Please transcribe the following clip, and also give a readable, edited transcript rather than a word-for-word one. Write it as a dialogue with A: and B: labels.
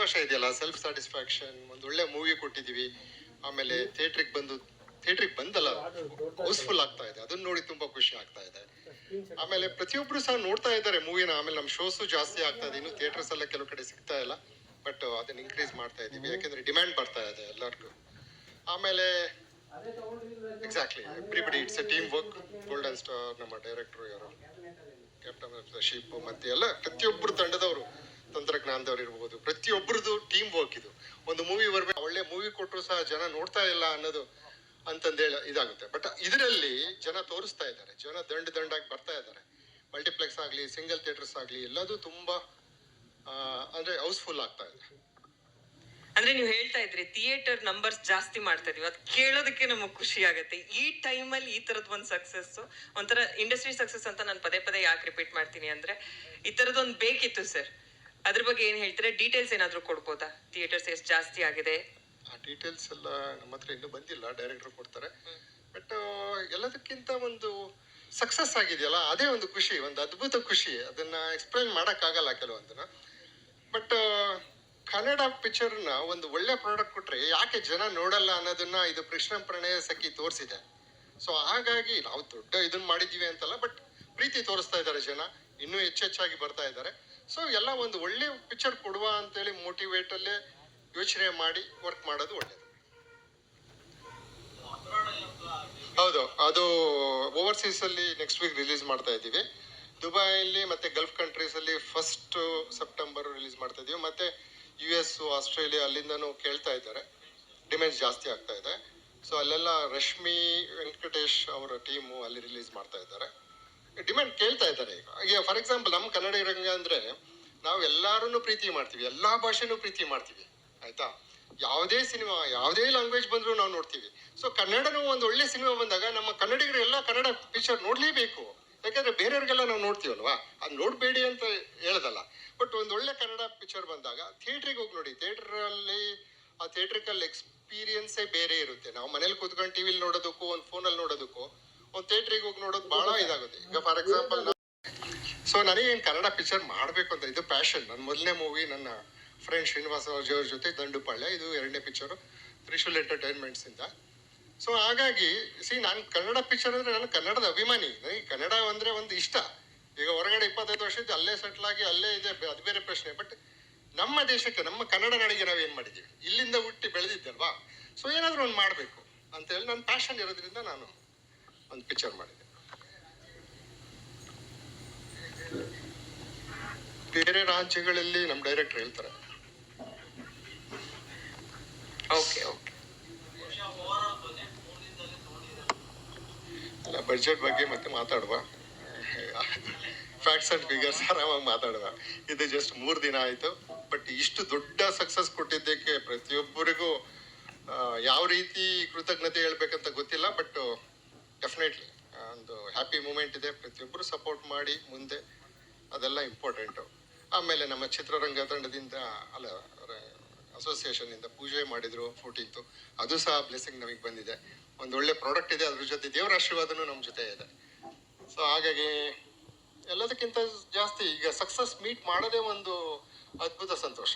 A: ಸಂತೋಷ ಇದೆಯಲ್ಲ, self satisfaction. ಒಂದು ಒಳ್ಳೆ ಮೂವಿ ಕೊಟ್ಟಿದೀವಿ, ಆಮೇಲೆ ಥಿಯೇಟ್ರಿಗೆ ಬಂದಲ್ಲ ಹೌಸ್ಫುಲ್ ಆಗ್ತಾ ಇದೆ, ಅದನ್ನ ನೋಡಿ ತುಂಬಾ ಖುಷಿ ಆಗ್ತಾ ಇದೆ. ಆಮೇಲೆ ಪ್ರತಿಯೊಬ್ರು ಸಹ ನೋಡ್ತಾ ಇದ್ದಾರೆ ಮೂವಿನ. ಆಮೇಲೆ ನಮ್ಮ ಶೋಸು ಜಾಸ್ತಿ ಆಗ್ತಾ ಇದೆ, ಇನ್ನು ಥಿಯೇಟರ್ಸ್ ಎಲ್ಲ ಕೆಲವು ಕಡೆ ಸಿಗ್ತಾ ಇಲ್ಲ, ಬಟ್ ಅದನ್ನ ಇನ್ಕ್ರೀಸ್ ಮಾಡ್ತಾ ಇದೀವಿ, ಯಾಕೆಂದ್ರೆ ಡಿಮ್ಯಾಂಡ್ ಬರ್ತಾ ಇದೆ ಎಲ್ಲರಿಗೂ. ಆಮೇಲೆ exactly everybody it's A team work. Golden star ನಮ್ಮ ಡೈರೆಕ್ಟರ್ ಯಾರು, ಕ್ಯಾಪ್ಟನ್ ಆಫ್ ದ ಶಿಪ್, ಮತ್ತೆ ಎಲ್ಲ ಪ್ರತಿಯೊಬ್ಬರು ತಂಡದವರು, ತಂತ್ರಜ್ಞಾನದವ್ರು ಇರ್ಬೋದು, ಪ್ರತಿಯೊಬ್ಬರದು ಟೀಮ್ ವರ್ಕ್ ಇದು. ಒಂದು ಮೂವಿ ಬರ್ಬೇಕು, ಒಳ್ಳೆ ಮೂವಿ ಕೊಟ್ಟರು ಸಹ ಜನ ನೋಡ್ತಾ ಇಲ್ಲ ಅನ್ನೋದು ಅಂತಂದೇಳಿ ಇದಾಗುತ್ತೆ. ಬಟ್ ಇದರಲ್ಲಿ ಜನ ತೋರಿಸ್ತಾ ಇದ್ದಾರೆ, ಜನ ದಂಡಾಗಿ ಬರ್ತಾ ಇದ್ದಾರೆ. ಮಲ್ಟಿಪ್ಲೆಕ್ಸ್ ಆಗಲಿ, ಸಿಂಗಲ್ ಥಿಯೇಟರ್ಸ್ ಆಗಲಿ, ಎಲ್ಲದೂ ತುಂಬಾ ಅಂದ್ರೆ ಹೌಸ್ಫುಲ್ ಆಗ್ತಾ ಇದೆ.
B: ಅಂದ್ರೆ ನೀವು ಹೇಳ್ತಾ ಇದ್ರಿ ಥಿಯೇಟರ್ ನಂಬರ್ಸ್ ಜಾಸ್ತಿ ಮಾಡ್ತಾ ಇದೀವಿ, ಅದು ಕೇಳೋದಕ್ಕೆ ನಮಗೆ ಖುಷಿ ಆಗುತ್ತೆ. ಈ ಟೈಮಲ್ಲಿ ಈ ತರದ್ ಒಂದು ಸಕ್ಸಸ್, ಒಂಥರ ಇಂಡಸ್ಟ್ರಿ ಸಕ್ಸಸ್ ಅಂತ ನಾನು ಪದೇ ಯಾಕೆ ರಿಪೀಟ್ ಮಾಡ್ತೀನಿ ಅಂದ್ರೆ, ಈ ತರದೊಂದು ಬೇಕಿತ್ತು ಸರ್. ಅದ್ರ ಬಗ್ಗೆ ಏನ್ ಹೇಳ್ತೀರಾ? ಡೀಟೇಲ್ಸ್ ಏನಾದ್ರು ಕೊಡ್ಬೋದಾ? ಥಿಯೇಟರ್ಸ್ ಎಷ್ಟು ಜಾಸ್ತಿ ಆಗಿದೆ?
A: ಆ ಡೀಟೇಲ್ಸ್ ಎಲ್ಲ ನಮ್ಮ ಹತ್ರ ಇನ್ನೂ ಬಂದಿಲ್ಲ, ಡೈರೆಕ್ಟರ್ ಕೊಡ್ತಾರೆ. ಬಟ್ ಎಲ್ಲದಕ್ಕಿಂತ ಒಂದು ಸಕ್ಸಸ್ ಆಗಿದೆಯಲ್ಲ, ಅದೇ ಒಂದು ಖುಷಿ, ಒಂದು ಅದ್ಭುತ ಖುಷಿ. ಅದನ್ನ ಎಕ್ಸ್ಪ್ಲೈನ್ ಆಗಲ್ಲ ಕೆಲವೊಂದನ್ನ. ಬಟ್ ಕನ್ನಡ ಪಿಕ್ಚರ್ನ ಒಂದು ಒಳ್ಳೆ ಪ್ರಾಡಕ್ಟ್ ಕೊಟ್ರೆ ಯಾಕೆ ಜನ ನೋಡಲ್ಲ ಅನ್ನೋದನ್ನ ಇದು ಕೃಷ್ಣ ಪ್ರಣಯ ಸಖಿ ತೋರಿಸಿದೆ. ಸೊ ಹಾಗಾಗಿ ನಾವು ದೊಡ್ಡ ಇದನ್ನ ಮಾಡಿದೀವಿ ಅಂತಲ್ಲ, ಬಟ್ ಪ್ರೀತಿ ತೋರಿಸ್ತಾ ಇದ್ದಾರೆ ಜನ, ಇನ್ನೂ ಹೆಚ್ಚಾಗಿ ಬರ್ತಾ ಇದ್ದಾರೆ. ಸೊ ಎಲ್ಲ ಒಂದು ಒಳ್ಳೆ ಪಿಕ್ಚರ್ ಕೊಡುವ ಅಂತೇಳಿ ಮೋಟಿವೇಟ್ ಅಲ್ಲೇ ಯೋಚನೆ ಮಾಡಿ ವರ್ಕ್ ಮಾಡೋದು ಒಳ್ಳೇದು. ಹೌದು, ಅದು ಓವರ್ಸೀಸ್ ಅಲ್ಲಿ ನೆಕ್ಸ್ಟ್ ವೀಕ್ ರಿಲೀಸ್ ಮಾಡ್ತಾ ಇದ್ದೀವಿ. ದುಬೈಯಲ್ಲಿ ಮತ್ತೆ ಗಲ್ಫ್ ಕಂಟ್ರೀಸ್ ಅಲ್ಲಿ 1 ಸೆಪ್ಟೆಂಬರ್ ರಿಲೀಸ್ ಮಾಡ್ತಾ ಇದೀವಿ. ಮತ್ತೆ US, ಆಸ್ಟ್ರೇಲಿಯಾ ಅಲ್ಲಿಂದನೂ ಕೇಳ್ತಾ ಇದ್ದಾರೆ, ಡಿಮ್ಯಾಂಡ್ಸ್ ಜಾಸ್ತಿ ಆಗ್ತಾ ಇದೆ. ಸೊ ಅಲ್ಲೆಲ್ಲ ರಶ್ಮಿ ವೆಂಕಟೇಶ್ ಅವರ ಟೀಮು ಅಲ್ಲಿ ರಿಲೀಸ್ ಮಾಡ್ತಾ ಇದ್ದಾರೆ, ಡಿಮ್ಯಾಂಡ್ ಕೇಳ್ತಾ ಇದ್ದಾರೆ. ಈಗ ಫಾರ್ ಎಕ್ಸಾಂಪಲ್ ನಮ್ಮ ಕನ್ನಡ ರಂಗ ಅಂದ್ರೆ ನಾವು ಎಲ್ಲಾರನ್ನು ಪ್ರೀತಿ ಮಾಡ್ತೀವಿ, ಎಲ್ಲಾ ಭಾಷೆನೂ ಪ್ರೀತಿ ಮಾಡ್ತೀವಿ, ಆಯ್ತಾ? ಯಾವುದೇ ಸಿನಿಮಾ, ಯಾವುದೇ ಲ್ಯಾಂಗ್ವೇಜ್ ಬಂದ್ರು ನಾವು ನೋಡ್ತೀವಿ. ಸೊ ಕನ್ನಡನೂ ಒಂದು ಒಳ್ಳೆ ಸಿನಿಮಾ ಬಂದಾಗ ನಮ್ಮ ಕನ್ನಡಿಗರು ಎಲ್ಲ ಕನ್ನಡ ಪಿಕ್ಚರ್ ನೋಡ್ಲೇಬೇಕು, ಯಾಕಂದ್ರೆ ಬೇರೆಯವ್ರಿಗೆಲ್ಲ ನಾವು ನೋಡ್ತೀವಲ್ವಾ, ಅದು ನೋಡ್ಬೇಡಿ ಅಂತ ಹೇಳದಲ್ಲ. ಬಟ್ ಒಂದು ಒಳ್ಳೆ ಕನ್ನಡ ಪಿಕ್ಚರ್ ಬಂದಾಗ ಥಿಯೇಟ್ರಿಗೆ ಹೋಗಿ ನೋಡಿ. ಆ ಥಿಯೇಟ್ರಿಕಲ್ ಎಕ್ಸ್ಪೀರಿಯನ್ಸೇ ಬೇರೆ ಇರುತ್ತೆ. ನಾವು ಮನೇಲಿ ಕೂತ್ಕೊಂಡು ಟಿವಿಲಿ ನೋಡೋದಕ್ಕೂ, ಒಂದು ಫೋನಲ್ಲಿ ನೋಡೋದಕ್ಕೂ, ಒಂದು ಥಿಯೇಟ್ರಿಗೆ ಹೋಗಿ ನೋಡೋದು ಬಹಳ ಇದಾಗುತ್ತೆ. ಈಗ ಫಾರ್ ಎಕ್ಸಾಂಪಲ್ ಸೊ ನನಗೇನು ಕನ್ನಡ ಪಿಕ್ಚರ್ ಮಾಡಬೇಕು ಅಂತ ಇದು ಪ್ಯಾಷನ್. ನನ್ನ ಮೊದಲನೇ ಮೂವಿ ನನ್ನ ಫ್ರೆಂಡ್ ಶ್ರೀನಿವಾಸ ಅವ್ರ ಜೊತೆ ದಂಡುಪಾಳ್ಯ, ಇದು 2ನೇ ಪಿಕ್ಚರು ತ್ರಿಶೂಲ್ ಎಂಟರ್ಟೈನ್ಮೆಂಟ್ಸ್ ಇಂದ. ಸೊ ಹಾಗಾಗಿ ನಾನು ಕನ್ನಡ ಪಿಕ್ಚರ್ ಅಂದ್ರೆ ನಾನು ಕನ್ನಡದ ಅಭಿಮಾನಿ. ನನಗೆ ಕನ್ನಡ ಅಂದ್ರೆ ಒಂದು ಇಷ್ಟ. ಈಗ ಹೊರಗಡೆ 25 ವರ್ಷದ ಅಲ್ಲೇ ಸೆಟ್ಲ್ ಆಗಿ ಅಲ್ಲೇ ಇದೆ, ಅದು ಬೇರೆ ಪ್ರಶ್ನೆ. ಬಟ್ ನಮ್ಮ ದೇಶಕ್ಕೆ, ನಮ್ಮ ಕನ್ನಡ ನಾಡಿಗೆ ನಾವೇನ್ ಮಾಡಿದ್ದೀವಿ, ಇಲ್ಲಿಂದ ಹುಟ್ಟಿ ಬೆಳೆದಿದ್ದಲ್ವಾ. ಸೊ ಏನಾದ್ರೂ ಒಂದು ಮಾಡಬೇಕು ಅಂತ ಹೇಳಿ ನನ್ನ ಪ್ಯಾಷನ್ ಇರೋದ್ರಿಂದ ನಾನು ಒಂದು ಪಿಕ್ಚರ್ ಮಾಡಿದೆ. ಬೇರೆ ರಾಜ್ಯಗಳಲ್ಲಿ ನಮ್ಮ ಡೈರೆಕ್ಟರ್ ಹೇಳ್ತಾರೆ. ಅಲ್ಲ, ಬಡ್ಜೆಟ್ ಬಗ್ಗೆ ಮತ್ತೆ ಮಾತಾಡುವ, ಫ್ಯಾಕ್ಟ್ಸ್ ಅಂಡ್ ಫಿಗರ್ಸ್ ಆರಾಮಾಗಿ ಮಾತಾಡುವ. ಇದು ಜಸ್ಟ್ 3 ದಿನ ಆಯ್ತು, ಬಟ್ ಇಷ್ಟು ದೊಡ್ಡ ಸಕ್ಸಸ್ ಕೊಟ್ಟಿದ್ದಕ್ಕೆ ಪ್ರತಿಯೊಬ್ಬರಿಗೂ ಯಾವ ರೀತಿ ಕೃತಜ್ಞತೆ ಹೇಳ್ಬೇಕಂತ ಗೊತ್ತಿಲ್ಲ. ಬಟ್ ಡೆಫಿನೆಟ್ಲಿ ಒಂದು ಹ್ಯಾಪಿ ಮೂಮೆಂಟ್ ಇದೆ. ಪ್ರತಿಯೊಬ್ಬರು ಸಪೋರ್ಟ್ ಮಾಡಿ ಮುಂದೆ, ಅದೆಲ್ಲ ಇಂಪಾರ್ಟೆಂಟು. ಆಮೇಲೆ ನಮ್ಮ ಚಿತ್ರರಂಗ ತಂಡದಿಂದ ಅಸೋಸಿಯೇಷನ್ ಇಂದ ಪೂಜೆ ಮಾಡಿದ್ರು 14th, ಅದು ಸಹ ಬ್ಲೆಸ್ಸಿಂಗ್ ನಮಗೆ ಬಂದಿದೆ. ಒಂದು ಒಳ್ಳೆ ಪ್ರಾಡಕ್ಟ್ ಇದೆ, ಅದ್ರ ಜೊತೆ ದೇವರ ಆಶೀರ್ವಾದನೂ ನಮ್ಮ ಜೊತೆ ಇದೆ. ಸೊ ಹಾಗಾಗಿ ಎಲ್ಲದಕ್ಕಿಂತ ಜಾಸ್ತಿ ಈಗ ಸಕ್ಸಸ್ ಮೀಟ್ ಮಾಡೋದೇ ಒಂದು ಅದ್ಭುತ ಸಂತೋಷ.